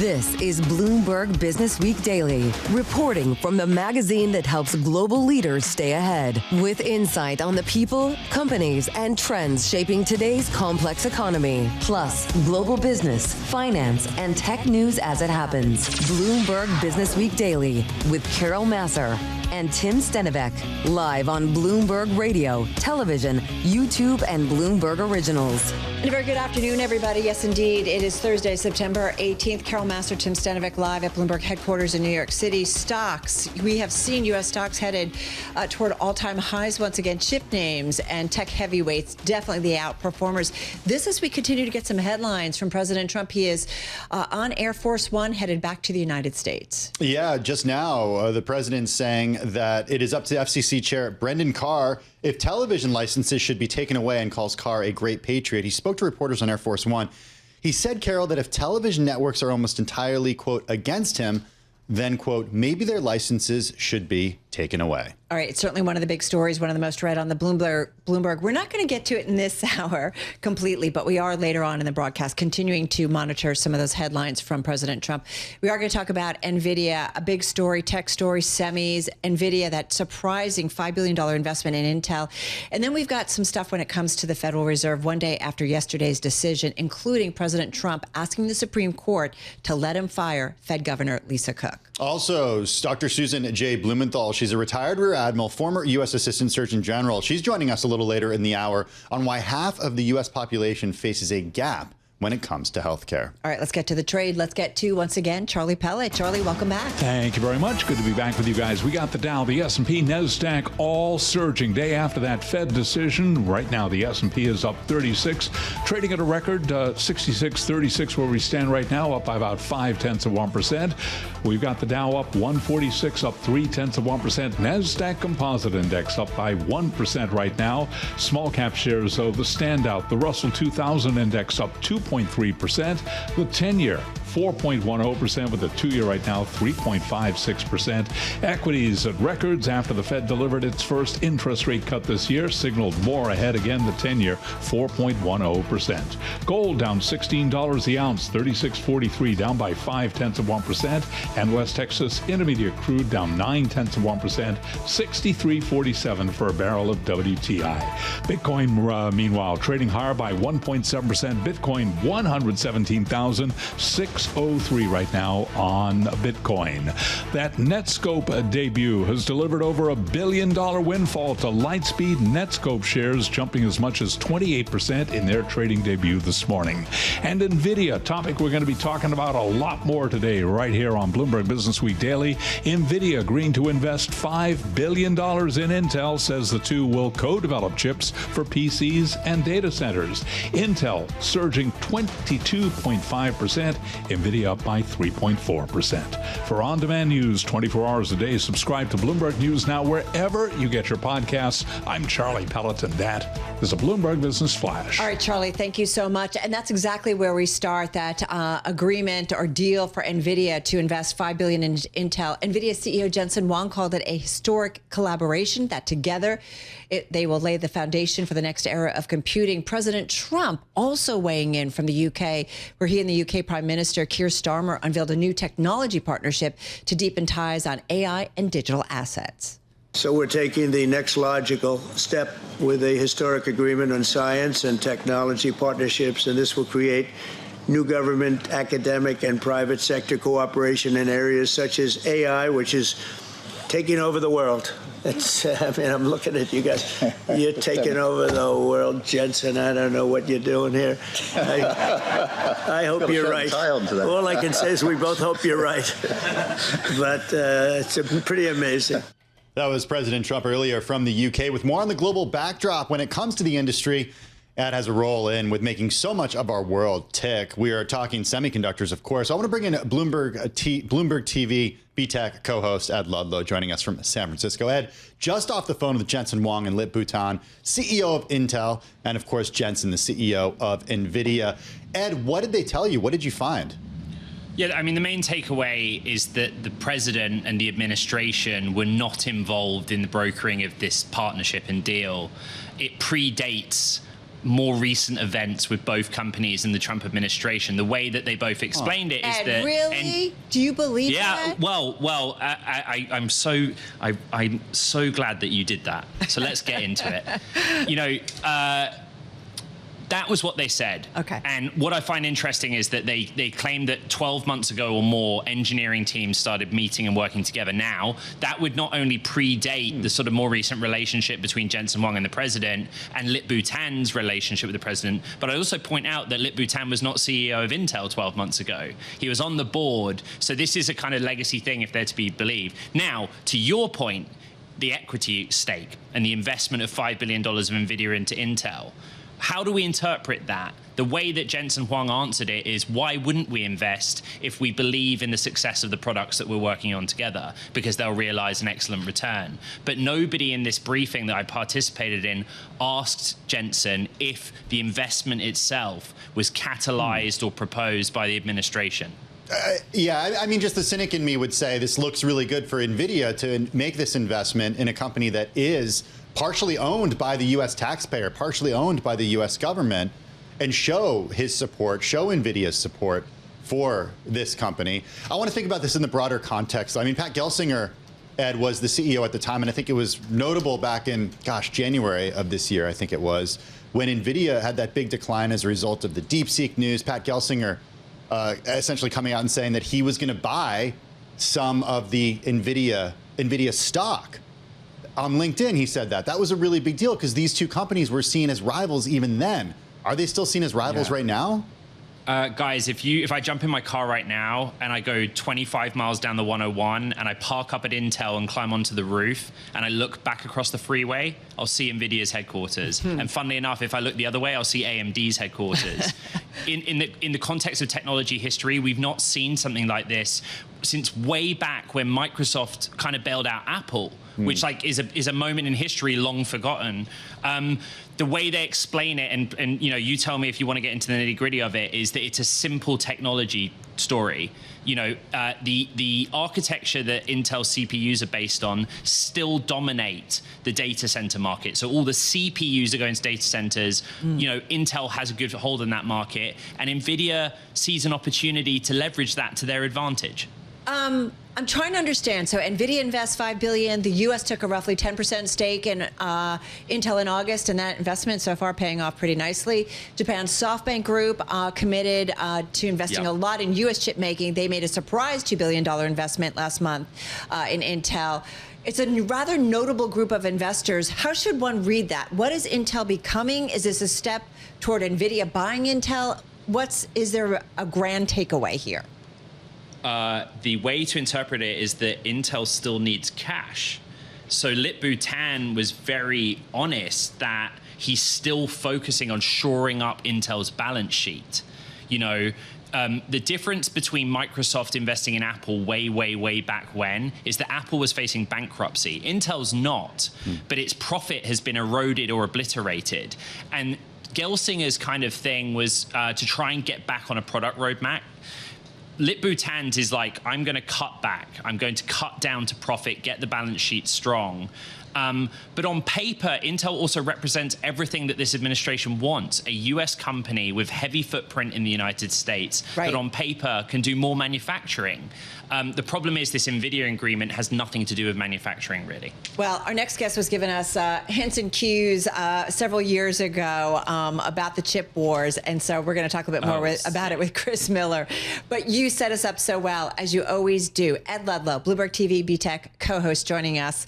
This is Bloomberg Businessweek Daily, reporting from the magazine that helps global leaders stay ahead, with insight on the people, companies, and trends shaping today's complex economy, plus global business, finance, and tech news as it happens. Bloomberg Businessweek Daily with Carol Massar and Tim Stenovec, live on Bloomberg Radio, television, YouTube, and Bloomberg Originals. And a very good afternoon, everybody. Yes, indeed. It is Thursday, September 18th. Carol Massar, Tim Stenovec, live at Bloomberg headquarters in New York City. Stocks. We have seen U.S. stocks headed toward all-time highs once again. Chip names and tech heavyweights, definitely the outperformers. This as we continue to get some headlines from President Trump. He is on Air Force One, headed back to the United States. Yeah, just now, the president's saying that it is up to FCC Chair Brendan Carr if television licenses should be taken away, and calls Carr a great patriot. He spoke to reporters on Air Force One. He said, Carol, that if television networks are almost entirely, quote, against him, then, quote, maybe their licenses should be taken away. All right, it's certainly one of the big stories, one of the most read on the Bloomberg. We're not going to get to it in this hour completely, but we are later on in the broadcast continuing to monitor some of those headlines from President Trump. We are going to talk about Nvidia, a big story, tech story, semis, Nvidia, that surprising $5 billion investment in Intel. And then we've got some stuff when it comes to the Federal Reserve one day after yesterday's decision, including President Trump asking the Supreme Court to let him fire Fed Governor Lisa Cook. Also, Dr. Susan J. Blumenthal, she's a retired Rear Admiral, former U.S. Assistant Surgeon General. She's joining us a little later in the hour on why half of the U.S. population faces a gap when it comes to health care. All right, let's get to the trade. Let's get to, once again, Charlie Pellet. Charlie, welcome back. Thank you very much. Good to be back with you guys. We got the Dow, the S&P, NASDAQ all surging day after that Fed decision. Right now, the S&P is up 36, trading at a record 66.36 where we stand right now, up by about 0.5%. We've got the Dow up 146, up 0.3%. NASDAQ Composite Index up by 1% right now. Small cap shares, though, the standout. The Russell 2000 Index up 2.3%. The 10-year 4.10%, with the 2-year right now 3.56%. Equities at records after the Fed delivered its first interest rate cut this year, signaled more ahead again. The 10-year 4.10%. Gold down $16 the ounce, 36.43, down by 0.5%. And West Texas Intermediate crude down 0.9%, 63.47 for a barrel of WTI. Bitcoin, meanwhile, trading higher by 1.7%. Bitcoin 117,603 right now on Bitcoin. That Netscope debut has delivered over $1 billion windfall to Lightspeed. Netscope shares jumping as much as 28% in their trading debut this morning. And Nvidia, a topic we're going to be talking about a lot more today right here on Bloomberg Businessweek Daily. Nvidia agreeing to invest $5 billion in Intel, says the two will co-develop chips for PCs and data centers. Intel surging 22.5%, Nvidia up by 3.4%. For on-demand news 24 hours a day, subscribe to Bloomberg News Now wherever you get your podcasts. I'm Charlie Pellet, and that is a Bloomberg Business Flash. All right, Charlie, thank you so much. And that's exactly where we start, that agreement or deal for Nvidia to invest $5 billion in Intel. Nvidia CEO Jensen Huang called it a historic collaboration that together they will lay the foundation for the next era of computing. President Trump also weighing in from the UK, where he and the UK Prime Minister Keir Starmer unveiled a new technology partnership to deepen ties on AI and digital assets. So we're taking the next logical step with a historic agreement on science and technology partnerships, and this will create new government, academic, and private sector cooperation in areas such as AI, which is taking over the world. I'm looking at you guys. You're taking over the world, Jensen. I don't know what you're doing here. I hope you're right. All I can say is we both hope you're right. But it's pretty amazing. That was President Trump earlier from the UK. With more on the global backdrop when it comes to the industry, Ed has a role in with making so much of our world tick. We are talking semiconductors, of course. I want to bring in Bloomberg TV BTech co-host Ed Ludlow joining us from San Francisco. Ed, just off the phone with Jensen Huang and Lip Bhutan, CEO of Intel, and of course Jensen, the CEO of Nvidia. Ed, what did they tell you? What did you find? Yeah, I mean, the main takeaway is that the president and the administration were not involved in the brokering of this partnership and deal. It predates more recent events with both companies in the Trump administration. The way that they both explained it is Ed, that really? Do you believe that? I'm so glad that you did that. So let's get into it. That was what they said. Okay. And what I find interesting is that they claim that 12 months ago or more, engineering teams started meeting and working together. Now, that would not only predate the sort of more recent relationship between Jensen Huang and the president and Lip-Bu Tan's relationship with the president, but I also point out that Lip-Bu Tan was not CEO of Intel 12 months ago. He was on the board. So this is a kind of legacy thing, if they're to be believed. Now, to your point, the equity stake and the investment of $5 billion of Nvidia into Intel. How do we interpret that? The way that Jensen Huang answered it is, why wouldn't we invest if we believe in the success of the products that we're working on together? Because they'll realize an excellent return. But nobody in this briefing that I participated in asked Jensen if the investment itself was catalyzed or proposed by the administration. Yeah, I mean, just the cynic in me would say this looks really good for NVIDIA to make this investment in a company that is partially owned by the U.S. taxpayer, partially owned by the U.S. government, and show his support, show NVIDIA's support for this company. I want to think about this in the broader context. I mean, Pat Gelsinger, Ed, was the CEO at the time, and I think it was notable back in, January of this year, I think it was, when NVIDIA had that big decline as a result of the DeepSeek news. Pat Gelsinger essentially coming out and saying that he was going to buy some of the NVIDIA stock. On LinkedIn, he said that. That was a really big deal because these two companies were seen as rivals even then. Are they still seen as rivals right now? Guys, if I jump in my car right now and I go 25 miles down the 101 and I park up at Intel and climb onto the roof and I look back across the freeway, I'll see NVIDIA's headquarters. And funnily enough, if I look the other way, I'll see AMD's headquarters. In the context of technology history, we've not seen something like this since way back when Microsoft kind of bailed out Apple, which is a moment in history long forgotten. The way they explain it, and you tell me if you want to get into the nitty-gritty of it, is that it's a simple technology story. The architecture that Intel CPUs are based on still dominate the data center market. So all the CPUs are going to data centers. Intel has a good hold in that market, and NVIDIA sees an opportunity to leverage that to their advantage. I'm trying to understand. So NVIDIA invests $5 billion. The U.S. took a roughly 10% stake in Intel in August, and that investment so far paying off pretty nicely. Japan's SoftBank Group committed to investing a lot in U.S. chip making. They made a surprise $2 billion investment last month in Intel. It's a rather notable group of investors. How should one read that? What is Intel becoming? Is this a step toward NVIDIA buying Intel? Is there a grand takeaway here? The way to interpret it is that Intel still needs cash. So Lip-Bu Tan was very honest that he's still focusing on shoring up Intel's balance sheet. The difference between Microsoft investing in Apple way back when is that Apple was facing bankruptcy. Intel's not, but its profit has been eroded or obliterated. And Gelsinger's kind of thing was to try and get back on a product roadmap. Lip-Bu Tan's is like, I'm going to cut back. I'm going to cut down to profit, get the balance sheet strong. But on paper, Intel also represents everything that this administration wants, a U.S. company with heavy footprint in the United States that on paper can do more manufacturing. The problem is this NVIDIA agreement has nothing to do with manufacturing, really. Well, our next guest was giving us hints and cues several years ago about the chip wars, and so we're going to talk a bit more about it with Chris Miller. But you set us up so well, as you always do. Ed Ludlow, Bloomberg TV B-Tech co-host, joining us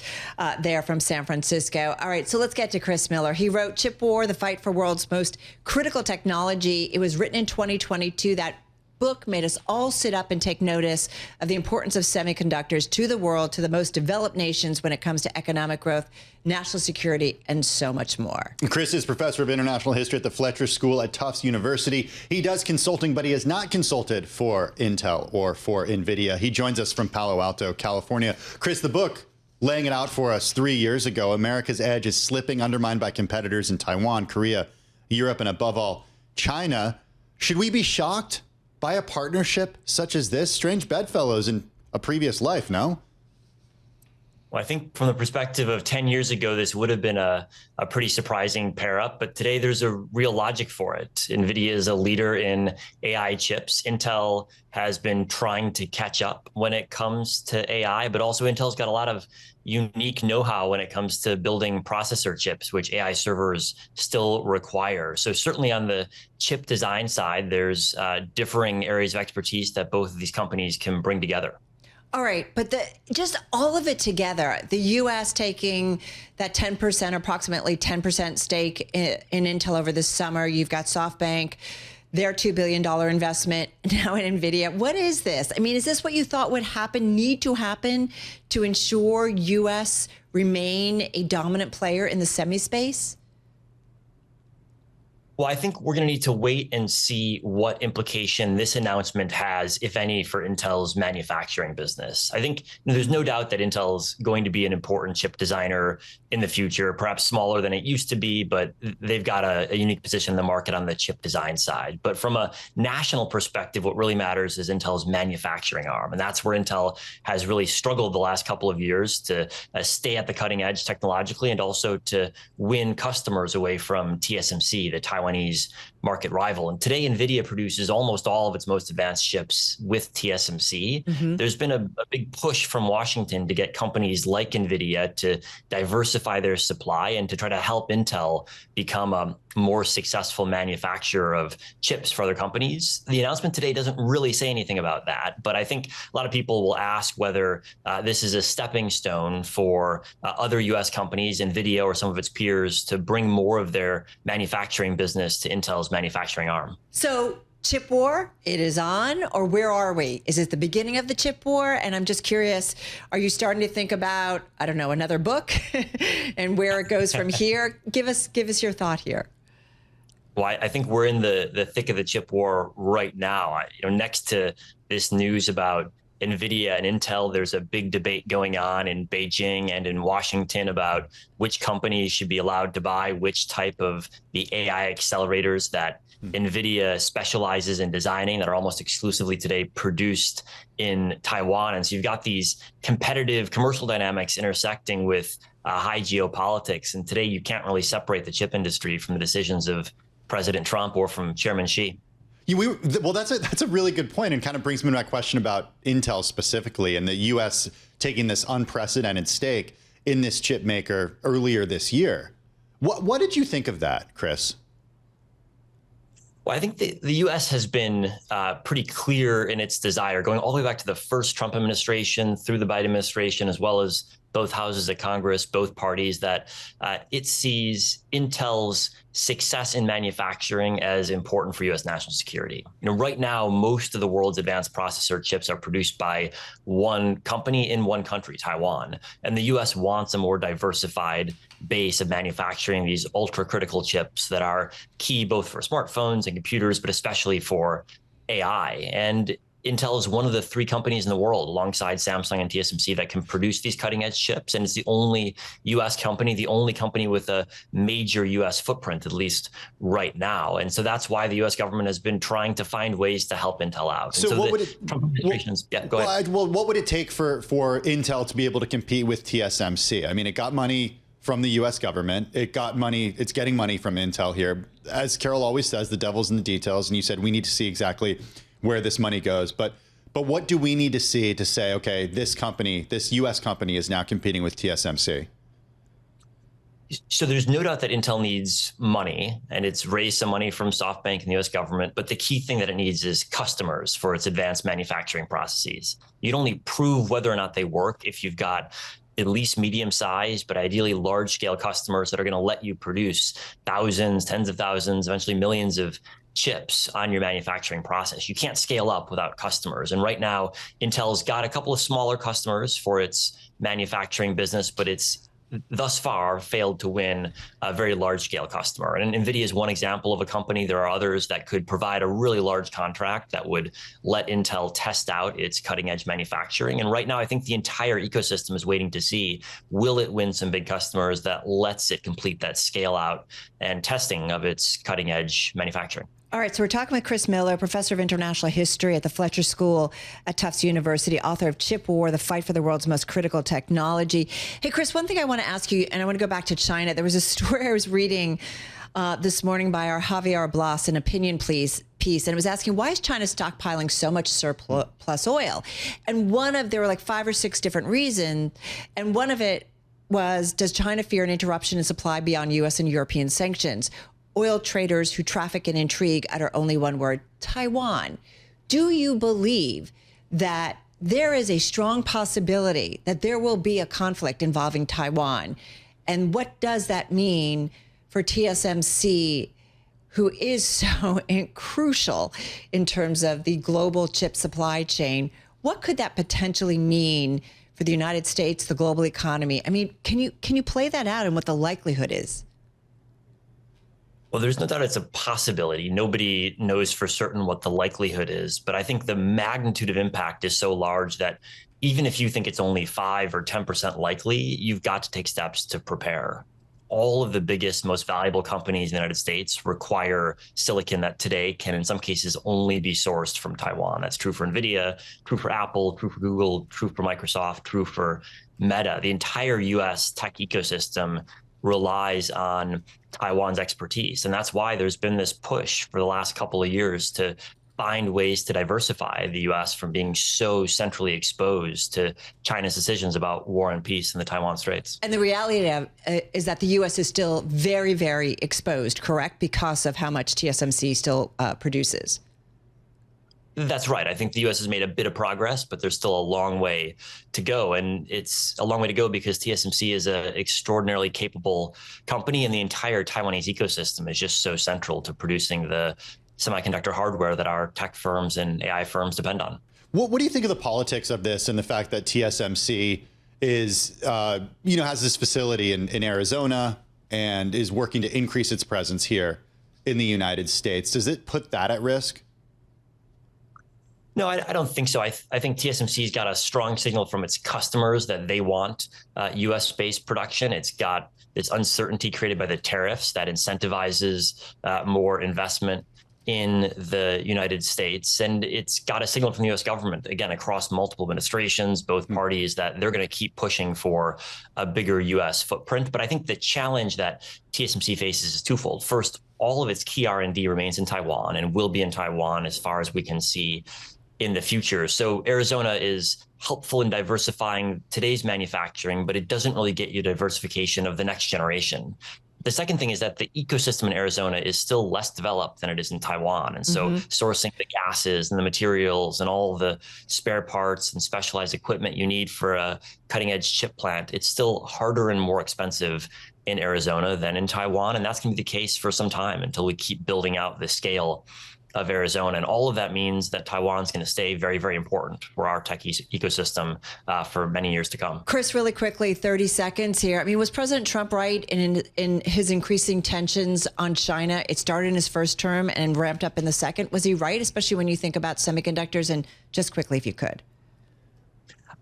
there from San Francisco. All right, so let's get to Chris Miller. He wrote Chip War, The Fight for World's Most Critical Technology. It was written in 2022. That book made us all sit up and take notice of the importance of semiconductors to the world, to the most developed nations when it comes to economic growth, national security, and so much more. Chris is professor of international history at the Fletcher School at Tufts University. He does consulting, but he has not consulted for Intel or for NVIDIA. He joins us from Palo Alto, California. Chris, the book laying it out for us 3 years ago, America's edge is slipping, undermined by competitors in Taiwan, Korea, Europe, and above all, China. Should we be shocked by a partnership such as this? Strange bedfellows in a previous life, no? Well, I think from the perspective of 10 years ago, this would have been a pretty surprising pair up, but today there's a real logic for it. Nvidia is a leader in AI chips. Intel has been trying to catch up when it comes to AI, but also Intel's got a lot of unique know-how when it comes to building processor chips, which AI servers still require. So certainly on the chip design side, there's differing areas of expertise that both of these companies can bring together. All right, but just all of it together, the U.S. taking that 10%, approximately 10% stake in Intel over this summer. You've got SoftBank, their $2 billion investment now in Nvidia. What is this? I mean, is this what you thought would happen, need to happen to ensure U.S. remain a dominant player in the semi space? Well, I think we're going to need to wait and see what implication this announcement has, if any, for Intel's manufacturing business. I think there's no doubt that Intel's going to be an important chip designer in the future, perhaps smaller than it used to be, but they've got a unique position in the market on the chip design side. But from a national perspective, what really matters is Intel's manufacturing arm. And that's where Intel has really struggled the last couple of years to stay at the cutting edge technologically and also to win customers away from TSMC, the Taiwanese market rival. And today, Nvidia produces almost all of its most advanced chips with TSMC. Mm-hmm. There's been a big push from Washington to get companies like Nvidia to diversify their supply and to try to help Intel become a more successful manufacturer of chips for other companies. The announcement today doesn't really say anything about that, but I think a lot of people will ask whether this is a stepping stone for other U.S. companies, Nvidia or some of its peers, to bring more of their manufacturing business to Intel's manufacturing arm. So chip war, it is on, or where are we? Is it the beginning of the chip war? And I'm just curious, are you starting to think about, I don't know, another book and where it goes from here? Give us your thought here. Well, I think we're in the thick of the chip war right now. Next to this news about Nvidia and Intel, there's a big debate going on in Beijing and in Washington about which companies should be allowed to buy which type of the AI accelerators that Nvidia specializes in designing that are almost exclusively today produced in Taiwan. And so you've got these competitive commercial dynamics intersecting with high geopolitics. And today you can't really separate the chip industry from the decisions of President Trump or from Chairman Xi. Well, that's a really good point, and kind of brings me to my question about Intel specifically and the U.S. taking this unprecedented stake in this chip maker earlier this year. What did you think of that, Chris? Well, I think the U.S. has been pretty clear in its desire, going all the way back to the first Trump administration through the Biden administration, as well as both houses of Congress, both parties, that it sees Intel's success in manufacturing as important for U.S. national security. Right now, most of the world's advanced processor chips are produced by one company in one country, Taiwan. And the U.S. wants a more diversified base of manufacturing these ultra critical chips that are key both for smartphones and computers, but especially for AI. And Intel is one of the three companies in the world, alongside Samsung and TSMC, that can produce these cutting edge chips. And it's the only U.S. company, the only company with a major U.S. footprint, at least right now. And so that's why the U.S. government has been trying to find ways to help Intel out. So, what would it, go ahead. Well, what would it take for Intel to be able to compete with TSMC? I mean, it got money from the U.S. government. It's getting money from Intel here. As Carol always says, the devil's in the details. And you said we need to see exactly where this money goes. But what do we need to see to say, okay, this U.S. company is now competing with TSMC? So there's no doubt that Intel needs money, and it's raised some money from SoftBank and the U.S. government. But the key thing that it needs is customers for its advanced manufacturing processes. You'd only prove whether or not they work if you've got at least medium-sized, but ideally large-scale customers that are going to let you produce thousands, tens of thousands, eventually millions of chips on your manufacturing process. You can't scale up without customers. And right now, Intel's got a couple of smaller customers for its manufacturing business, but it's thus far failed to win a very large-scale customer. And Nvidia is one example of a company. There are others that could provide a really large contract that would let Intel test out its cutting-edge manufacturing. And right now, I think the entire ecosystem is waiting to see, will it win some big customers that lets it complete that scale-out and testing of its cutting-edge manufacturing? All right, so we're talking with Chris Miller, professor of international history at the Fletcher School at Tufts University, author of Chip War, The Fight for the World's Most Critical Technology. Hey, Chris, one thing I want to ask you, and I want to go back to China. There was a story I was reading this morning by our Javier Blas, an opinion piece, and it was asking, why is China stockpiling so much surplus oil? And there were like 5 or 6 different reasons, and one of it was, does China fear an interruption in supply beyond U.S. and European sanctions? Oil traders who traffic and intrigue utter only one word, Taiwan. Do you believe that there is a strong possibility that there will be a conflict involving Taiwan? And what does that mean for TSMC, who is so crucial in terms of the global chip supply chain? What could that potentially mean for the United States, the global economy? I mean, can you play that out and what the likelihood is? Well, there's no doubt it's a possibility. Nobody knows for certain what the likelihood is, but I think the magnitude of impact is so large that even if you think it's only 5 or 10% likely, you've got to take steps to prepare. All of the biggest, most valuable companies in the United States require silicon that today can, in some cases, only be sourced from Taiwan. That's true for Nvidia, true for Apple, true for Google, true for Microsoft, true for Meta. The entire US tech ecosystem relies on Taiwan's expertise. And that's why there's been this push for the last couple of years to find ways to diversify the US from being so centrally exposed to China's decisions about war and peace in the Taiwan Straits. And the reality is that the US is still very, very exposed, correct? Because of how much TSMC still produces. That's right. I think the U.S. has made a bit of progress, but there's still a long way to go. And it's a long way to go because TSMC is an extraordinarily capable company, and the entire Taiwanese ecosystem is just so central to producing the semiconductor hardware that our tech firms and AI firms depend on. What do you think of the politics of this and the fact that TSMC is, has this facility in Arizona and is working to increase its presence here in the United States? Does it put that at risk? No, I don't think so. I think TSMC's got a strong signal from its customers that they want U.S.-based production. It's got this uncertainty created by the tariffs that incentivizes more investment in the United States. And it's got a signal from the U.S. government, again, across multiple administrations, both parties, that they're going to keep pushing for a bigger U.S. footprint. But I think the challenge that TSMC faces is twofold. First, all of its key R&D remains in Taiwan and will be in Taiwan as far as we can see in the future. So Arizona is helpful in diversifying today's manufacturing, but it doesn't really get you diversification of the next generation. The second thing is that the ecosystem in Arizona is still less developed than it is in Taiwan. And so sourcing the gases and the materials and all the spare parts and specialized equipment you need for a cutting edge chip plant, it's still harder and more expensive in Arizona than in Taiwan. And that's going to be the case for some time until we keep building out the scale of Arizona. And all of that means that Taiwan's going to stay very, very important for our tech ecosystem for many years to come. Chris, really quickly, 30 seconds here. I mean, was President Trump right in his increasing tensions on China? It started in his first term and ramped up in the second. Was he right, especially when you think about semiconductors? And just quickly, if you could.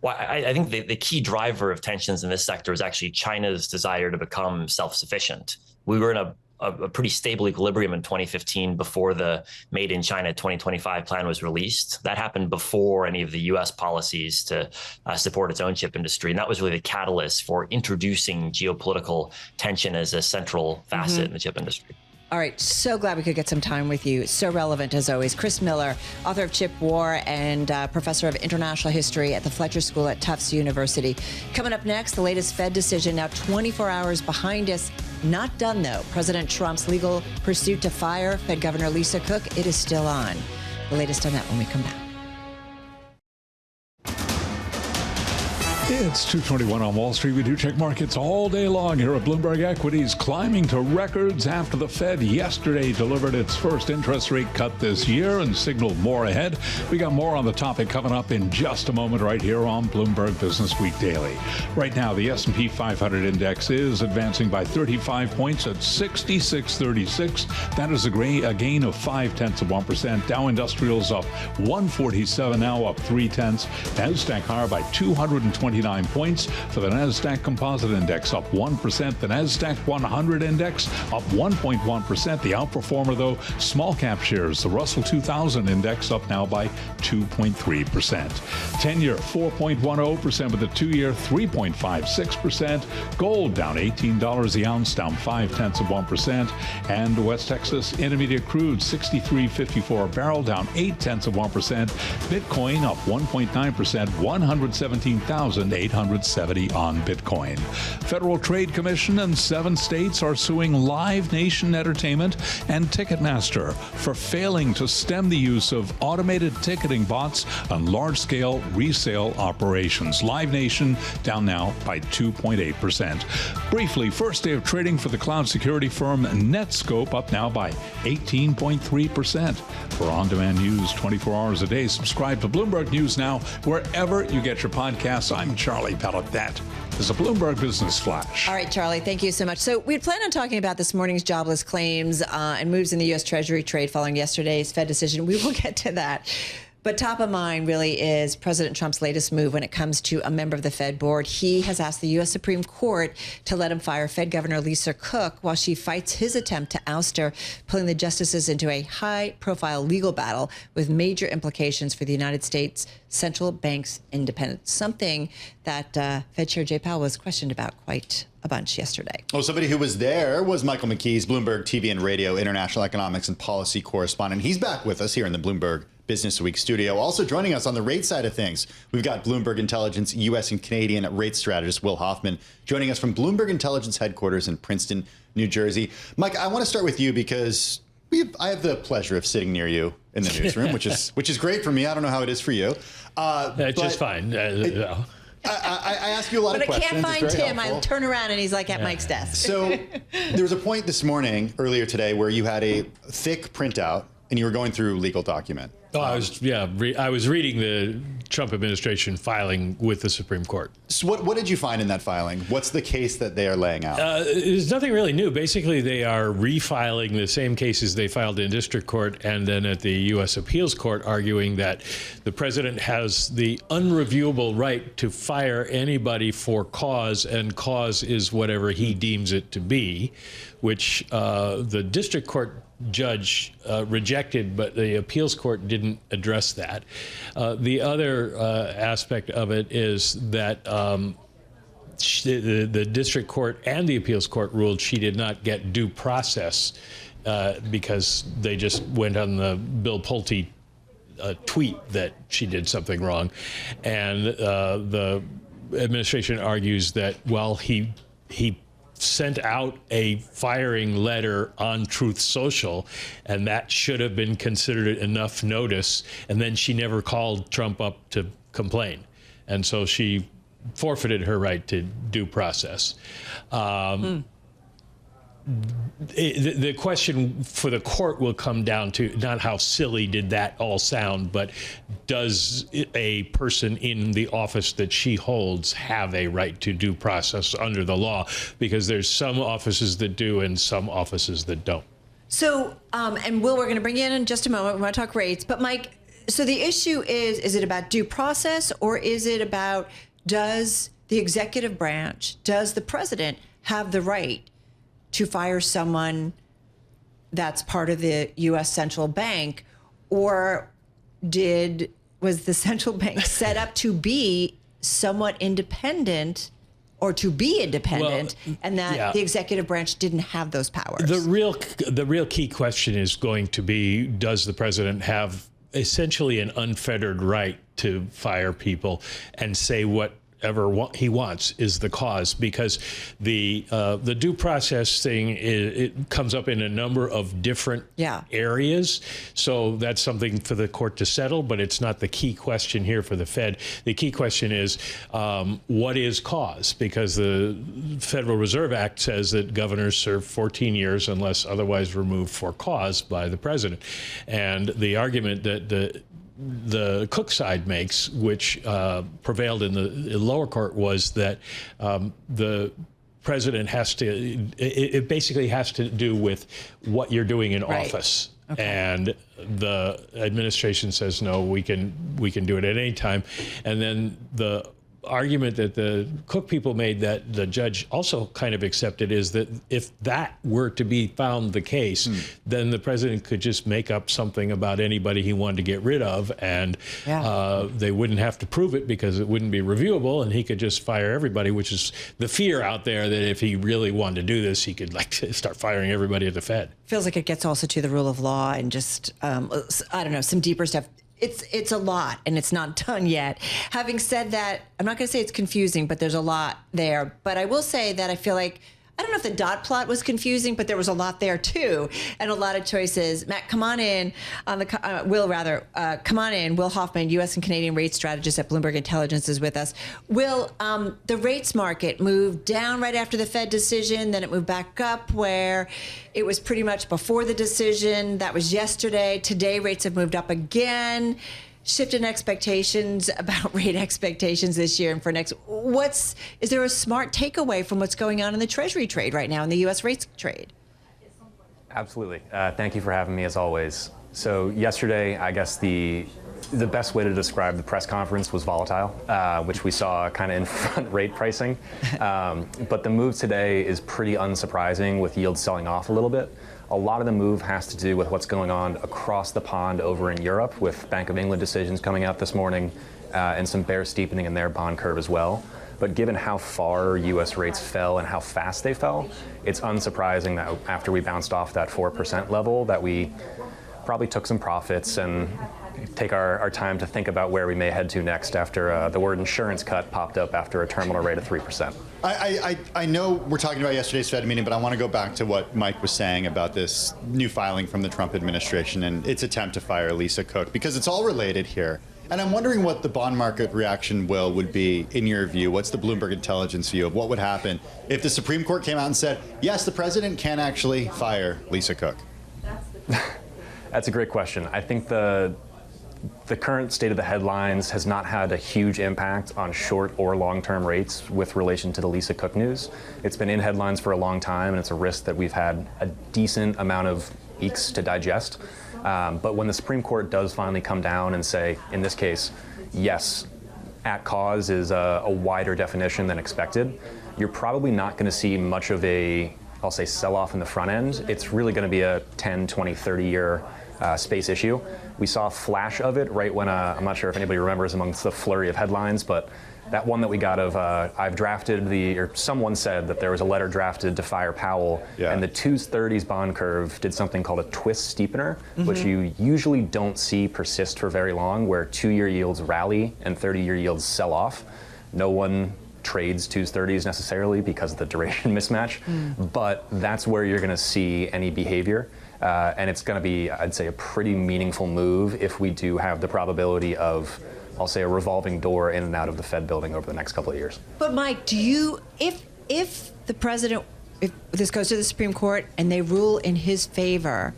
Well, I think the key driver of tensions in this sector is actually China's desire to become self-sufficient. We were in a pretty stable equilibrium in 2015 before the Made in China 2025 plan was released. That happened before any of the U.S. policies to support its own chip industry. And that was really the catalyst for introducing geopolitical tension as a central facet in the chip industry. All right. So glad we could get some time with you. So relevant as always. Chris Miller, author of Chip War and professor of international history at the Fletcher School at Tufts University. Coming up next, the latest Fed decision now 24 hours behind us. Not done, though. President Trump's legal pursuit to fire Fed Governor Lisa Cook, it is still on. The latest on that when we come back. It's 2:21 on Wall Street. We do check markets all day long here at Bloomberg Equities, climbing to records after the Fed yesterday delivered its first interest rate cut this year and signaled more ahead. We got more on the topic coming up in just a moment right here on Bloomberg Businessweek Daily. Right now, the S&P 500 index is advancing by 35 points at 6636. That is a gain of 0.5%. Dow Industrials up 147, now up 0.3. Nasdaq higher by 220. 79 points. For the NASDAQ Composite Index, up 1%. The NASDAQ 100 Index, up 1.1%. The outperformer, though, small cap shares. The Russell 2000 Index up now by 2.3%. 10-year, 4.10%, with the 2-year, 3.56%. Gold down $18 the ounce, down 0.5%. And West Texas Intermediate crude, 63.54 a barrel, down 0.8%. Bitcoin up 1.9%, 117,870 on Bitcoin. Federal Trade Commission and 7 states are suing Live Nation Entertainment and Ticketmaster for failing to stem the use of automated ticketing bots on large-scale resale operations. Live Nation down now by 2.8%. Briefly, first day of trading for the cloud security firm Netscope, up now by 18.3%. For on-demand news 24 hours a day, subscribe to Bloomberg News Now wherever you get your podcasts. I'm Charlie Pellet. That is a Bloomberg Business Flash. All right, Charlie, thank you so much. So we had planned on talking about this morning's jobless claims and moves in the U.S. Treasury trade following yesterday's Fed decision. We will get to that. But top of mind really is President Trump's latest move when it comes to a member of the Fed board. He has asked the U.S. Supreme Court to let him fire Fed Governor Lisa Cook while she fights his attempt to oust her, pulling the justices into a high-profile legal battle with major implications for the United States central bank's independence, something that Fed Chair Jay Powell was questioned about quite a bunch yesterday. Well, somebody who was there was Michael McKee's Bloomberg TV and Radio international economics and policy correspondent. He's back with us here in the Bloomberg Businessweek studio. Also joining us on the rate side of things, we've got Bloomberg Intelligence U.S. and Canadian rate strategist Will Hoffman joining us from Bloomberg Intelligence headquarters in Princeton, New Jersey. Mike, I want to start with you because I have the pleasure of sitting near you in the newsroom, which is great for me. I don't know how it is for you. It's just fine. I ask you a lot of questions. When I can't find Tim, I turn around and he's like at Mike's desk. So there was a point this morning, earlier today, where you had a thick printout and you were going through legal document. Oh, I was reading the Trump administration filing with the Supreme Court. So what did you find in that filing? What's the case that they are laying out? There's nothing really new. Basically, they are refiling the same cases they filed in district court and then at the U.S. Appeals Court, arguing that the president has the unreviewable right to fire anybody for cause, and cause is whatever he deems it to be, which the district court judge rejected, but the appeals court didn't address that. The other aspect of it is that the district court and the appeals court ruled she did not get due process because they just went on the Bill Pulte tweet that she did something wrong. And the administration argues that, well, he sent out a firing letter on Truth Social, and that should have been considered enough notice, and then she never called Trump up to complain. And so she forfeited her right to due process. The question for the court will come down to not how silly did that all sound, but does a person in the office that she holds have a right to due process under the law? Because there's some offices that do and some offices that don't. So, and Will, we're going to bring you in just a moment. We want to talk rates. But Mike, so the issue is it about due process, or is it about, does the executive branch, does the president have the right to fire someone that's part of the U.S. central bank, or was the central bank set up to be somewhat independent, or to be independent, and that the executive branch didn't have those powers? The real key question is going to be, does the president have essentially an unfettered right to fire people and say whatever he wants is the cause? Because the due process thing, it comes up in a number of different areas. So that's something for the court to settle, but it's not the key question here for the Fed. The key question is, what is cause? Because the Federal Reserve Act says that governors serve 14 years unless otherwise removed for cause by the president. And the argument that the Cook side makes, which prevailed in the lower court, was that the president has to, it basically has to do with what you're doing in office. Okay. And the administration says, no, we can do it at any time. And then the argument that the Cook people made that the judge also kind of accepted is that if that were to be found the case, then the president could just make up something about anybody he wanted to get rid of, and they wouldn't have to prove it because it wouldn't be reviewable, and he could just fire everybody, which is the fear out there that if he really wanted to do this, he could start firing everybody at the Fed. Feels like it gets also to the rule of law and just, I don't know, some deeper stuff. It's a lot, and it's not done yet. Having said that, I'm not going to say it's confusing, but there's a lot there. But I will say that I feel like, I don't know if the dot plot was confusing, but there was a lot there too, and a lot of choices. Matt, come on in. Come on in. Will Hoffman, U.S. and Canadian rate strategist at Bloomberg Intelligence, is with us. Will, the rates market moved down right after the Fed decision, then it moved back up where it was pretty much before the decision. That was yesterday. Today, rates have moved up again. Shift in expectations about rate expectations this year and for next. Is there a smart takeaway from what's going on in the Treasury trade right now, in the U.S. rates trade? Absolutely. Thank you for having me, as always. So yesterday, I guess the best way to describe the press conference was volatile, which we saw kind of in front rate pricing. But the move today is pretty unsurprising, with yields selling off a little bit. A lot of the move has to do with what's going on across the pond over in Europe, with Bank of England decisions coming out this morning and some bear steepening in their bond curve as well. But given how far U.S. rates fell and how fast they fell, it's unsurprising that after we bounced off that 4% level that we probably took some profits and take our time to think about where we may head to next after the word insurance cut popped up after a terminal rate of 3%. I know we're talking about yesterday's Fed meeting, but I want to go back to what Mike was saying about this new filing from the Trump administration and its attempt to fire Lisa Cook, because it's all related here. And I'm wondering what the bond market reaction, Will, would be in your view. What's the Bloomberg intelligence view of what would happen if the Supreme Court came out and said, yes, the president can actually fire Lisa Cook? That's a great question. I think the current state of the headlines has not had a huge impact on short or long-term rates with relation to the Lisa Cook news. It's been in headlines for a long time, and it's a risk that we've had a decent amount of weeks to digest. But when the Supreme Court does finally come down and say, in this case, yes, at cause is a wider definition than expected, you're probably not going to see much of a, I'll say, sell-off in the front end. It's really going to be a 10, 20, 30-year space issue. We saw a flash of it right when, I'm not sure if anybody remembers amongst the flurry of headlines, but that one that we got of, I've drafted or someone said that there was a letter drafted to fire Powell, and the 2s30s bond curve did something called a twist steepener, which you usually don't see persist for very long, where 2-year yields rally and 30-year yields sell off. No one trades 2s30s necessarily because of the duration mismatch, but that's where you're going to see any behavior. And it's going to be, I'd say, a pretty meaningful move if we do have the probability of, I'll say, a revolving door in and out of the Fed building over the next couple of years. But Mike, if the president, if this goes to the Supreme Court and they rule in his favor,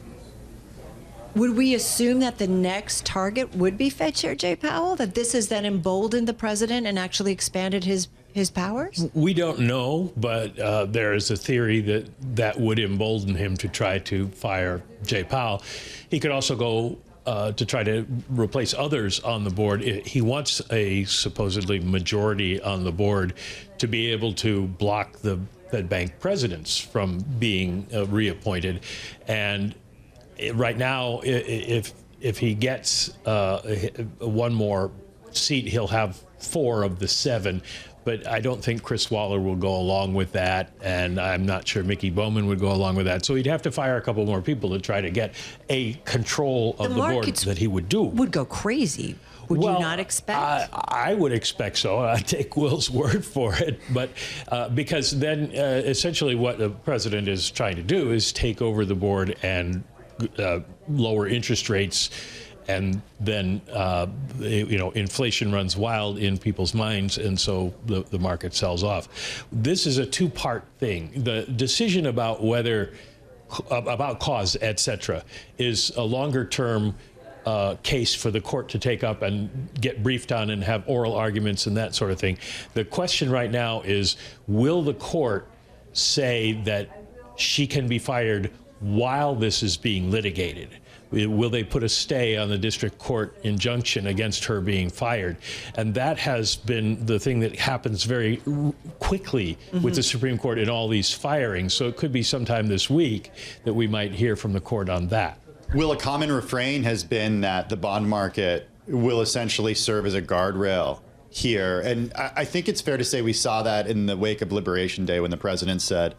would we assume that the next target would be Fed Chair Jay Powell, that this has then emboldened the president and actually expanded his powers? We don't know, but there is a theory that would embolden him to try to fire Jay Powell. He could also go to try to replace others on the board. He wants a supposedly majority on the board to be able to block the Fed Bank presidents from being reappointed. And right now, if he gets one more seat, he'll have 4 of the 7. But I don't think Chris Waller will go along with that, and I'm not sure Mickey Bowman would go along with that. So he'd have to fire a couple more people to try to get a control of the board that he would do. Would go crazy. Would you not expect? I would expect so. I'd take Will's word for it. But because then essentially what the president is trying to do is take over the board and lower interest rates. And then, inflation runs wild in people's minds, and so the market sells off. This is a 2-part thing. The decision about about cause, et cetera, is a longer-term case for the court to take up and get briefed on and have oral arguments and that sort of thing. The question right now is, will the court say that she can be fired while this is being litigated? Will they put a stay on the district court injunction against her being fired? And that has been the thing that happens very quickly with the Supreme Court in all these firings. So it could be sometime this week that we might hear from the court on that. Will, a common refrain has been that the bond market will essentially serve as a guardrail here. And I think it's fair to say we saw that in the wake of Liberation Day when the president said,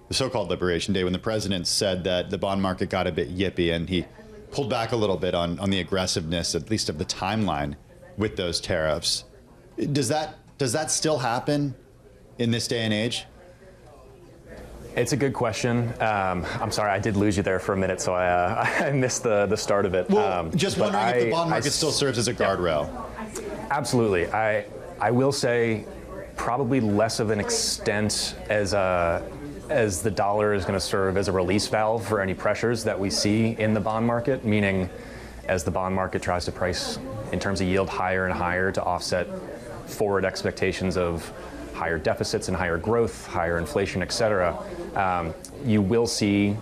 the so-called Liberation Day, when the president said that the bond market got a bit yippy and he pulled back a little bit on the aggressiveness, at least of the timeline with those tariffs. Does that still happen in this day and age? It's a good question. I'm sorry, I did lose you there for a minute, so I missed the start of it. Well, just wondering if the bond market still serves as a guardrail. Absolutely. I will say probably less of an extent as the dollar is going to serve as a release valve for any pressures that we see in the bond market, meaning as the bond market tries to price in terms of yield higher and higher to offset forward expectations of higher deficits and higher growth, higher inflation, et cetera, you will see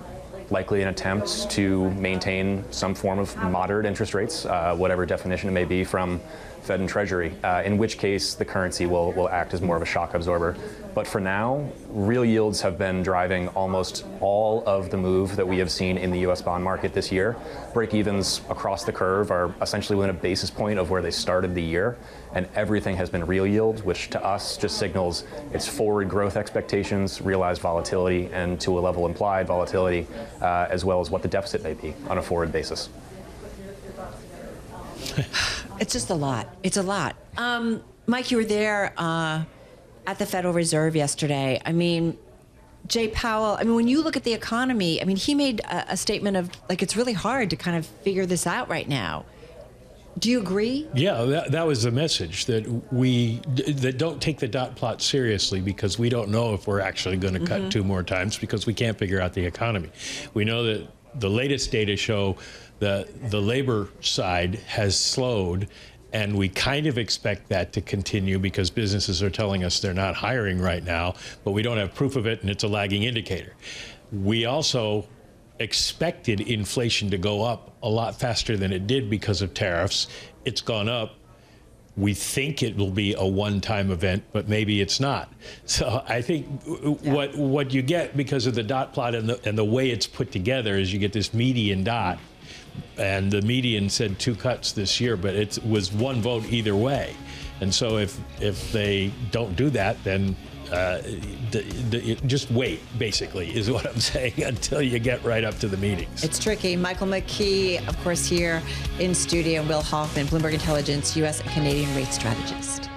likely an attempt to maintain some form of moderate interest rates, whatever definition it may be from Fed and Treasury, in which case the currency will act as more of a shock absorber. But for now, real yields have been driving almost all of the move that we have seen in the U.S. bond market this year. Break-evens across the curve are essentially within a basis point of where they started the year, and everything has been real yield, which to us just signals its forward growth expectations, realized volatility, and to a level implied volatility, as well as what the deficit may be on a forward basis. It's just a lot. It's a lot. Mike, you were there at the Federal Reserve yesterday. I mean, Jay Powell, I mean, when you look at the economy, I mean, he made a statement of, like, it's really hard to kind of figure this out right now. Do you agree? Yeah, that was the message, that that don't take the dot plot seriously, because we don't know if we're actually going to cut two more times, because we can't figure out the economy. We know that the latest data show that the labor side has slowed, and we kind of expect that to continue because businesses are telling us they're not hiring right now, but we don't have proof of it, and it's a lagging indicator. We also expected inflation to go up a lot faster than it did because of tariffs. It's gone up. We think it will be a one-time event, but maybe it's not. So I think what you get because of the dot plot and the way it's put together is you get this median dot. And the median said 2 cuts this year, but it was 1 vote either way. And so if they don't do that, then just wait, basically, is what I'm saying, until you get right up to the meetings. It's tricky. Michael McKee, of course, here in studio, and Will Hoffman, Bloomberg Intelligence, U.S. and Canadian rate strategist.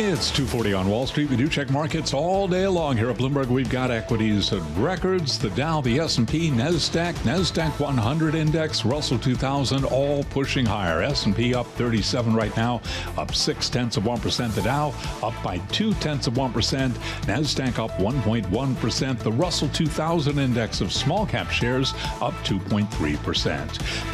It's 2:40 on Wall Street. We do check markets all day long here at Bloomberg. We've got equities at records. The Dow, the S&P, NASDAQ 100 index, Russell 2000, all pushing higher. S&P up 37 right now, up 0.6%. The Dow up by 0.2%. NASDAQ up 1.1%. The Russell 2000 index of small cap shares up 2.3%.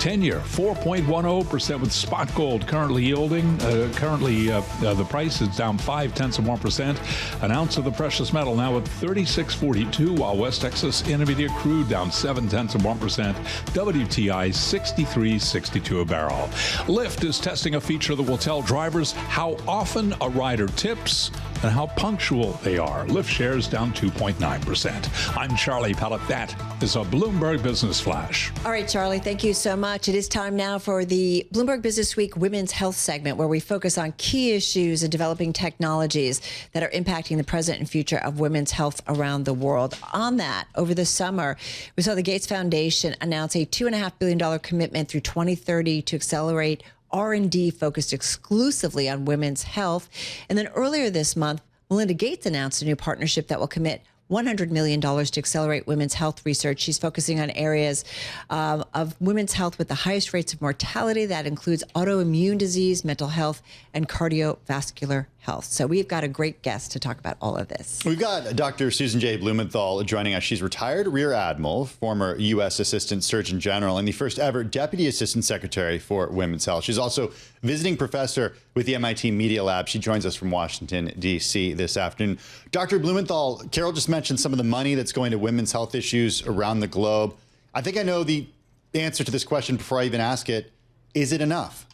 10-year 4.10% with spot gold currently yielding. The price is down 0.5%. An ounce of the precious metal now at $36.42, while West Texas Nvidia crude down 0.7%. WTI 63.62 a barrel. Lyft is testing a feature that will tell drivers how often a rider tips and how punctual they are. Lyft shares down 2.9%. I'm Charlie Pellet. That is a Bloomberg Business Flash. All right, Charlie, thank you so much. It is time now for the Bloomberg Businessweek Women's Health segment, where we focus on key issues and developing technologies that are impacting the present and future of women's health around the world. On that, over the summer, we saw the Gates Foundation announce a $2.5 billion commitment through 2030 to accelerate R&D focused exclusively on women's health. And then earlier this month, Melinda Gates announced a new partnership that will commit $100 million to accelerate women's health research. She's focusing on areas of women's health with the highest rates of mortality. That includes autoimmune disease, mental health, and cardiovascular health. So we've got a great guest to talk about all of this. We've got Dr. Susan J. Blumenthal joining us. She's retired Rear Admiral, former U.S. Assistant Surgeon General, and the first ever Deputy Assistant Secretary for Women's Health. She's also visiting professor with the MIT Media Lab. She joins us from Washington, D.C. this afternoon. Dr. Blumenthal, Carol just mentioned some of the money that's going to women's health issues around the globe. I think I know the answer to this question before I even ask it. Is it enough?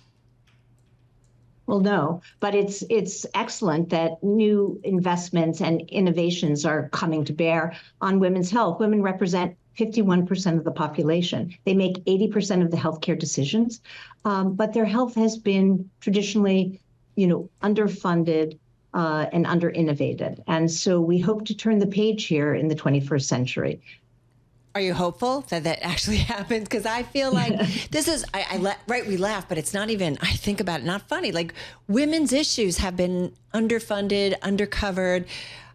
Well, no, but it's excellent that new investments and innovations are coming to bear on women's health. Women represent 51% of the population. They make 80% of the healthcare decisions, but their health has been traditionally, underfunded and under-innovated. And so we hope to turn the page here in the 21st century. Are you hopeful that that actually happens? Because I feel like this is, we laugh, but it's not even, I think about it, not funny. Like, women's issues have been underfunded, undercovered.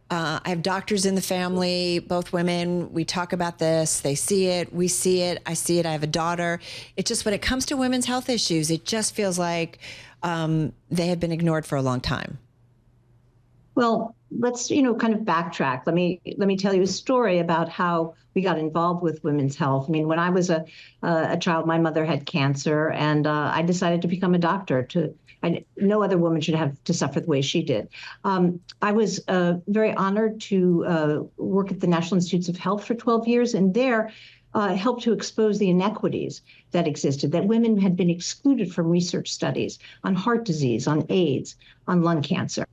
I have doctors in the family, both women. We talk about this. They see it. We see it. I see it. I have a daughter. It's just when it comes to women's health issues, it just feels like they have been ignored for a long time. Well, let's, kind of backtrack. Let me tell you a story about how we got involved with women's health. I mean, when I was a child, my mother had cancer, and I decided to become a doctor. No other woman should have to suffer the way she did. I was very honored to work at the National Institutes of Health for 12 years, and there helped to expose the inequities that existed, that women had been excluded from research studies on heart disease, on AIDS, on lung cancer.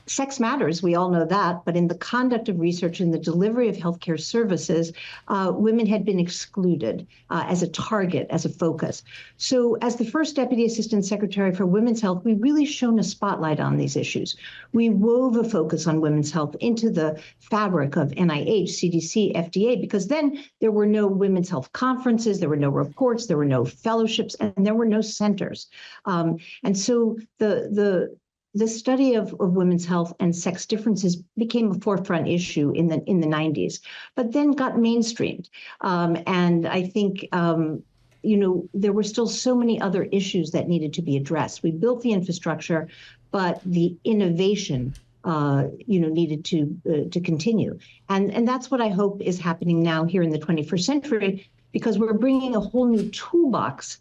Sex matters, we all know that, but in the conduct of research and the delivery of healthcare services, women had been excluded as a target, as a focus. So as the first Deputy Assistant Secretary for Women's Health, we really shone a spotlight on these issues. We wove a focus on women's health into the fabric of NIH, CDC, FDA, because then there were no women's health conferences, there were no reports, there were no fellowships, and there were no centers. And so the study of women's health and sex differences became a forefront issue in the 90s, but then got mainstreamed. And I think, there were still so many other issues that needed to be addressed. We built the infrastructure, but the innovation, needed to continue. And that's what I hope is happening now here in the 21st century, because we're bringing a whole new toolbox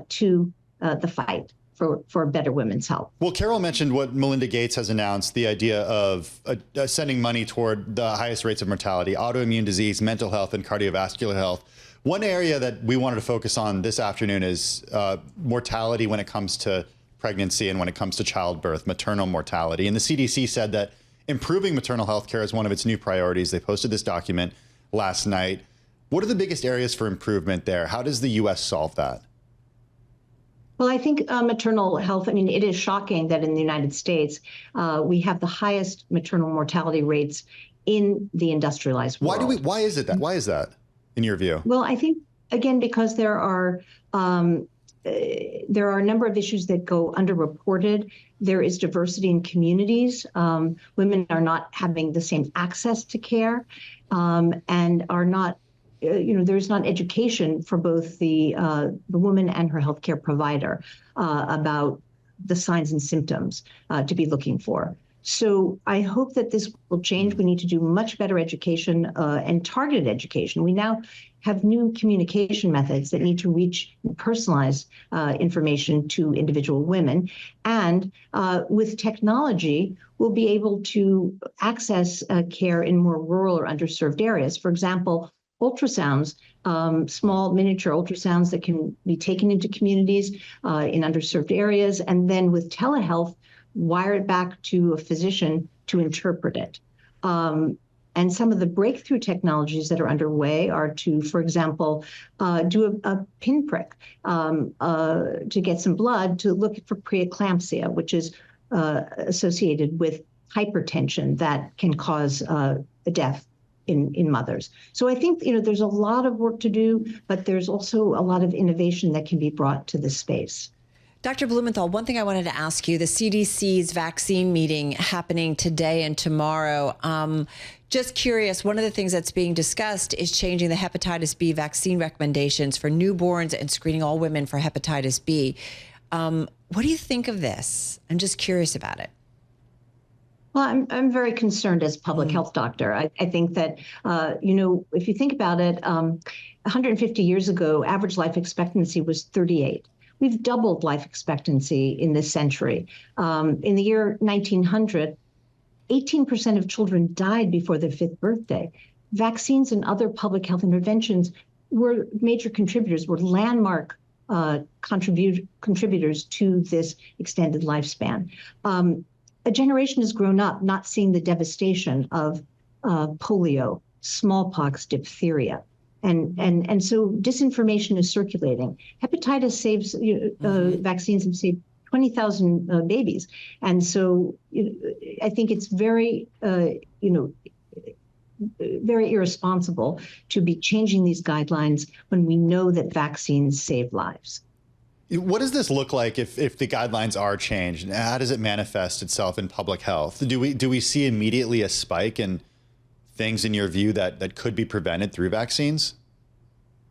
to the fight for better women's health. Well, Carol mentioned what Melinda Gates has announced, the idea of sending money toward the highest rates of mortality, autoimmune disease, mental health, and cardiovascular health. One area that we wanted to focus on this afternoon is mortality when it comes to pregnancy and when it comes to childbirth, maternal mortality. And the CDC said that improving maternal health care is one of its new priorities. They posted this document last night. What are the biggest areas for improvement there? How does the U.S. solve that? Well, I think maternal health, it is shocking that in the United States, we have the highest maternal mortality rates in the industrialized world. Why is that, in your view? Well, I think, again, because there are a number of issues that go underreported. There is diversity in communities. Women are not having the same access to care and are not there's not education for both the woman and her healthcare provider about the signs and symptoms to be looking for. So I hope that this will change. We need to do much better education and targeted education. We now have new communication methods that need to reach and personalize information to individual women. And with technology, we'll be able to access care in more rural or underserved areas. For example, ultrasounds, small miniature ultrasounds that can be taken into communities in underserved areas, and then with telehealth, wire it back to a physician to interpret it. And some of the breakthrough technologies that are underway are to, for example, do a pinprick to get some blood to look for preeclampsia, which is associated with hypertension that can cause death in mothers. So I think, there's a lot of work to do, but there's also a lot of innovation that can be brought to this space. Dr. Blumenthal, one thing I wanted to ask you, the CDC's vaccine meeting happening today and tomorrow. Just curious, one of the things that's being discussed is changing the hepatitis B vaccine recommendations for newborns and screening all women for hepatitis B. What do you think of this? I'm just curious about it. Well, I'm very concerned as a public health doctor. I think that, if you think about it, 150 years ago, average life expectancy was 38. We've doubled life expectancy in this century. In the year 1900, 18% of children died before their 5th birthday. Vaccines and other public health interventions were major contributors, were landmark contributors to this extended lifespan. A generation has grown up not seeing the devastation of polio, smallpox, diphtheria. And so disinformation is circulating. Hepatitis saves, vaccines have saved 20,000 babies. And so I think it's very, very irresponsible to be changing these guidelines when we know that vaccines save lives. What does this look like if the guidelines are changed? How does it manifest itself in public health? Do we see immediately a spike in things, in your view, that could be prevented through vaccines?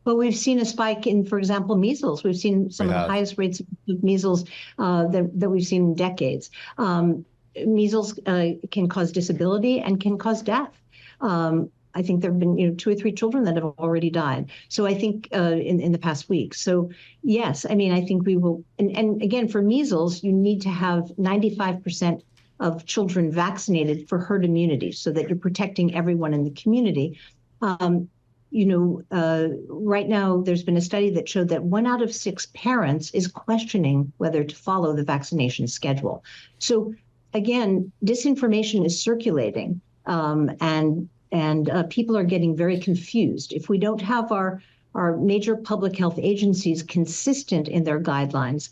Well, we've seen a spike in, for example, measles. We've seen some of the highest rates of measles that we've seen in decades. Measles can cause disability and can cause death. I think there have been 2 or 3 children that have already died. So I think in the past week. So yes, I mean, I think we will. And again, for measles, you need to have 95% of children vaccinated for herd immunity, so that you're protecting everyone in the community. Right now, there's been a study that showed that 1 out of 6 parents is questioning whether to follow the vaccination schedule. So again, disinformation is circulating, and people are getting very confused. If we don't have our major public health agencies consistent in their guidelines,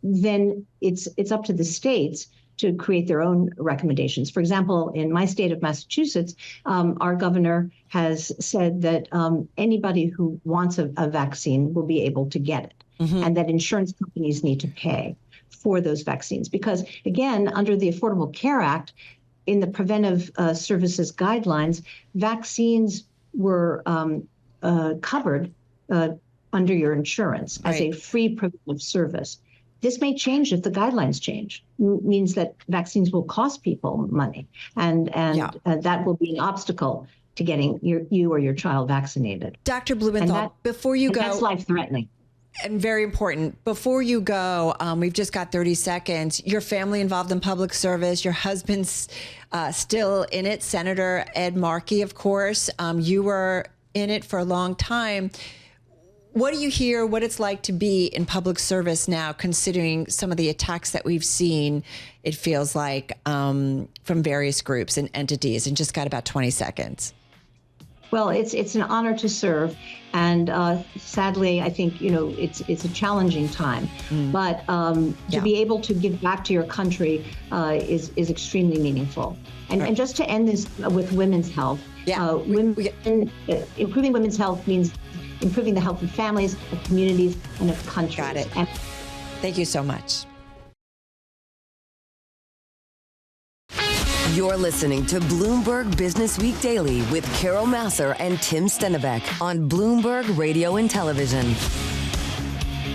then it's up to the states to create their own recommendations. For example, in my state of Massachusetts, our governor has said that anybody who wants a vaccine will be able to get it, and that insurance companies need to pay for those vaccines. Because again, under the Affordable Care Act, in the preventive services guidelines, vaccines were covered under your insurance as a free preventive service. This may change if the guidelines change. Means that vaccines will cost people money, and that will be an obstacle to getting you or your child vaccinated. Dr. Blumenthal, before you go, that's life-threatening. And very important. Before you go, we've just got 30 seconds. Your family involved in public service. Your husband's still in it. Senator Ed Markey, of course. You were in it for a long time. What do you hear, what it's like to be in public service now, considering some of the attacks that we've seen, it feels like, from various groups and entities? And just got about 20 seconds. Well, it's an honor to serve. And sadly, I think, it's a challenging time. But to be able to give back to your country is extremely meaningful. And just to end this with women's health, improving women's health means improving the health of families, of communities, and of countries. Got it. Thank you so much. You're listening to Bloomberg Businessweek Daily with Carol Massar and Tim Stenovec on Bloomberg Radio and Television.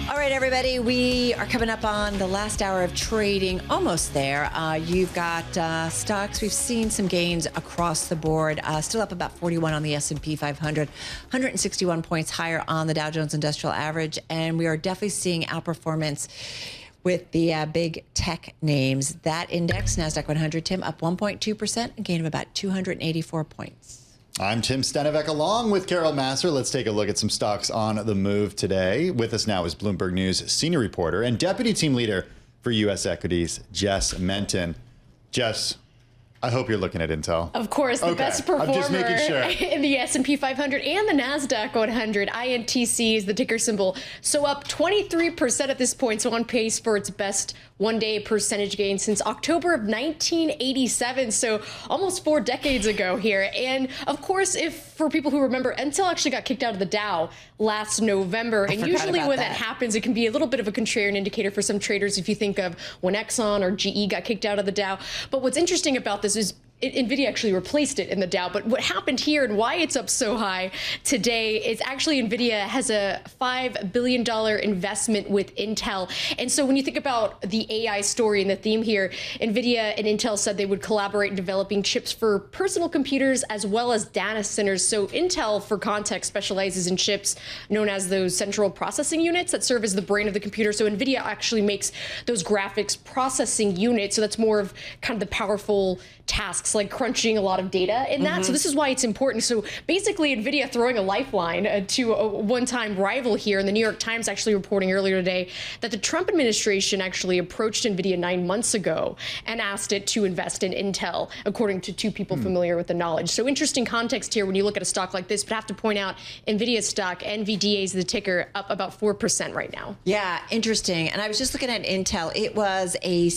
All right, everybody, we are coming up on the last hour of trading, almost there. You've got stocks. We've seen some gains across the board, still up about 41 on the S&P 500, 161 points higher on the Dow Jones Industrial Average, and we are definitely seeing outperformance with the big tech names. That index, NASDAQ 100, Tim, up 1.2%, a gain of about 284 points. I'm Tim Stenovec along with Carol Massar. Let's take a look at some stocks on the move today. With us now is Bloomberg News senior reporter and deputy team leader for U.S. equities, Jess Menton. Jess, I hope you're looking at Intel. Of course, the best performer I'm just making sure. in the S&P 500 and the NASDAQ 100. INTC is the ticker symbol. So up 23% at this point, so on pace for its best one-day percentage gain since October of 1987, so almost 4 decades ago here. And of course, for people who remember, Intel actually got kicked out of the Dow last November. And usually when that happens, it can be a little bit of a contrarian indicator for some traders if you think of when Exxon or GE got kicked out of the Dow. But what's interesting about this is Nvidia actually replaced it in the Dow. But what happened here and why it's up so high today is actually Nvidia has a $5 billion investment with Intel. And so when you think about the AI story and the theme here, Nvidia and Intel said they would collaborate in developing chips for personal computers as well as data centers. So Intel, for context, specializes in chips known as those central processing units that serve as the brain of the computer. So Nvidia actually makes those graphics processing units. So that's more of kind of the powerful tasks stocks, like crunching a lot of data in that. So this is why it's important. So basically, Nvidia throwing a lifeline to a one-time rival here. And the New York Times actually reporting earlier today that the Trump administration actually approached Nvidia 9 months ago and asked it to invest in Intel, according to two people familiar with the knowledge. So interesting context here when you look at a stock like this, but I have to point out Nvidia stock, NVDA is the ticker, up about 4% right now. Yeah, interesting. And I was just looking at Intel. It was a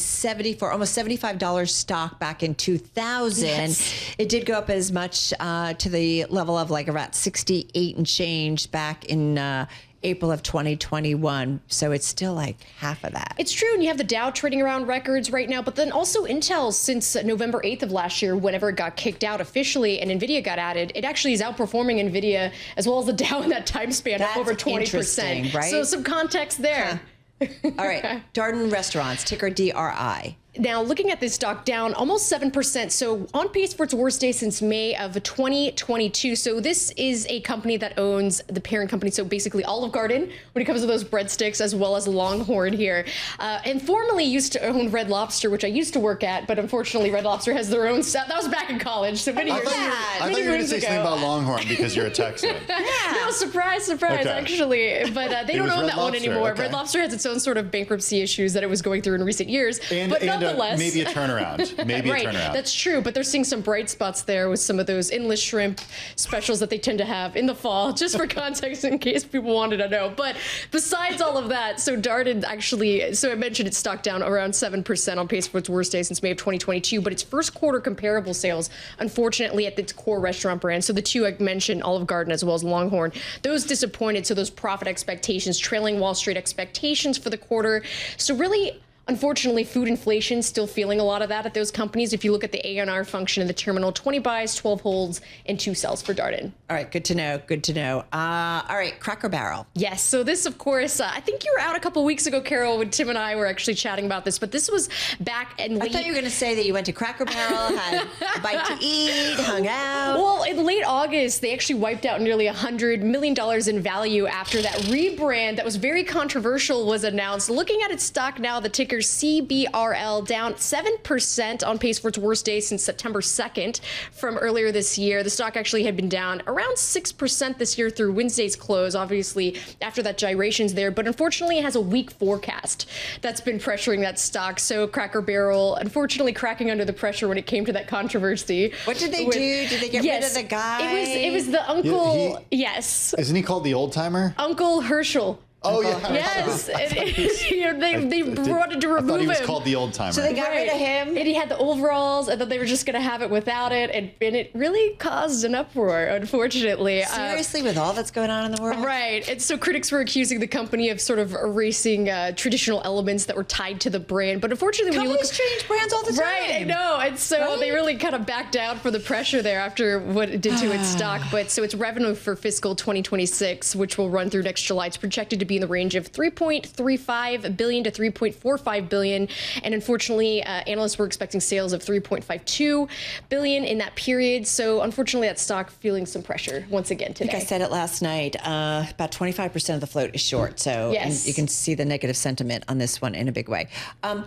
almost $75 stock back in 2000. Yes. It did go up as much to the level of like about 68 and change back in April of 2021. So it's still like half of that. It's true. And you have the Dow trading around records right now, but then also Intel since November 8th of last year, whenever it got kicked out officially and Nvidia got added, it actually is outperforming Nvidia as well as the Dow in that time span, up over 20%. Right? So some context there. All right. Darden Restaurants, ticker DRI. Now, looking at this stock down almost 7%, so on pace for its worst day since May of 2022. So this is a company that owns the parent company, so basically Olive Garden when it comes to those breadsticks, as well as Longhorn here. And formerly used to own Red Lobster, which I used to work at, but unfortunately Red Lobster has their own stuff. That was back in college, so many years ago. I thought you were going to say something about Longhorn because you're a Texan. No, surprise, actually. But they don't own that one anymore. Okay. Red Lobster has its own sort of bankruptcy issues that it was going through in recent years. But nonetheless, maybe a turnaround. Maybe right, a turnaround. That's true, but they're seeing some bright spots there with some of those endless shrimp specials that they tend to have in the fall, just for context in case people wanted to know. But besides all of that, so Darden actually, so I mentioned it's stock down around 7% on pace for its worst day since May of 2022, but its first quarter comparable sales, unfortunately, at its core restaurant brand, so the two I mentioned, Olive Garden as well as Longhorn, those disappointed, so those profit expectations, trailing Wall Street expectations for the quarter. So really, unfortunately, food inflation, still feeling a lot of that at those companies. If you look at the A&R function in the terminal, 20 buys, 12 holds, and 2 sells for Darden. All right, good to know, good to know. All right, Cracker Barrel. Yes, so this, of course, I think you were out a couple weeks ago, Carol, when Tim and I were actually chatting about this, but this was back in late... I thought you were going to say that you went to Cracker Barrel, had a bite to eat, hung out. Well, in late August, they actually wiped out nearly $100 million in value after that rebrand that was very controversial was announced. Looking at its stock now, the ticker CBRL down 7% on pace for its worst day since September 2nd from earlier this year. The stock actually had been down around 6% this year through Wednesday's close, obviously after that gyrations there, but unfortunately it has a weak forecast that's been pressuring that stock. So Cracker Barrel, unfortunately cracking under the pressure when it came to that controversy. What did they do? Did they get rid of the guy? It was the uncle, yes. Isn't he called the old timer? Uncle Herschel. Oh, yeah. Yes. They wanted to remove him. I thought he was called the old timer. So they got rid of him? And he had the overalls, and then they were just going to have it without it. And it really caused an uproar, unfortunately. Seriously, with all that's going on in the world? Right. And so critics were accusing the company of sort of erasing traditional elements that were tied to the brand. But unfortunately, when you look... Companies change brands all the time. Right, I know. And so they really kind of backed down for the pressure there after what it did to its stock. But so its revenue for fiscal 2026, which will run through next July, it's projected to be in the range of $3.35 billion to $3.45 billion. And unfortunately, analysts were expecting sales of $3.52 billion in that period. So unfortunately, that stock feeling some pressure once again today. I think I said it last night. About 25% of the float is short. So yes. You can see the negative sentiment on this one in a big way.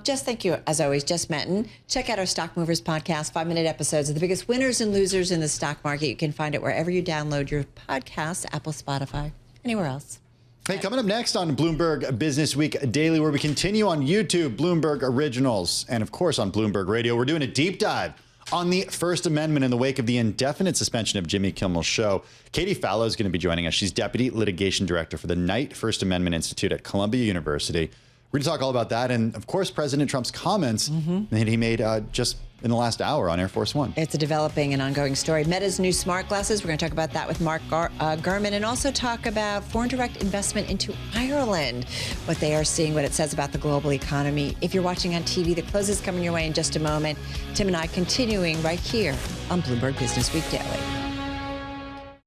Jess, thank you, as always. Jess Menton. Check out our Stock Movers podcast, 5-minute episodes of the biggest winners and losers in the stock market. You can find it wherever you download your podcasts, Apple, Spotify, anywhere else. Hey, coming up next on Bloomberg Businessweek Daily, where we continue on YouTube, Bloomberg Originals, and of course on Bloomberg Radio, we're doing a deep dive on the First Amendment in the wake of the indefinite suspension of Jimmy Kimmel's show. Katie Fallow is going to be joining us. She's Deputy Litigation Director for the Knight First Amendment Institute at Columbia University. We're going to talk all about that and, of course, President Trump's comments that he made just in the last hour on Air Force One. It's a developing and ongoing story. Meta's new smart glasses. We're going to talk about that with Mark Gurman and also talk about foreign direct investment into Ireland, what they are seeing, what it says about the global economy. If you're watching on TV, the close is coming your way in just a moment. Tim and I continuing right here on Bloomberg Businessweek Daily.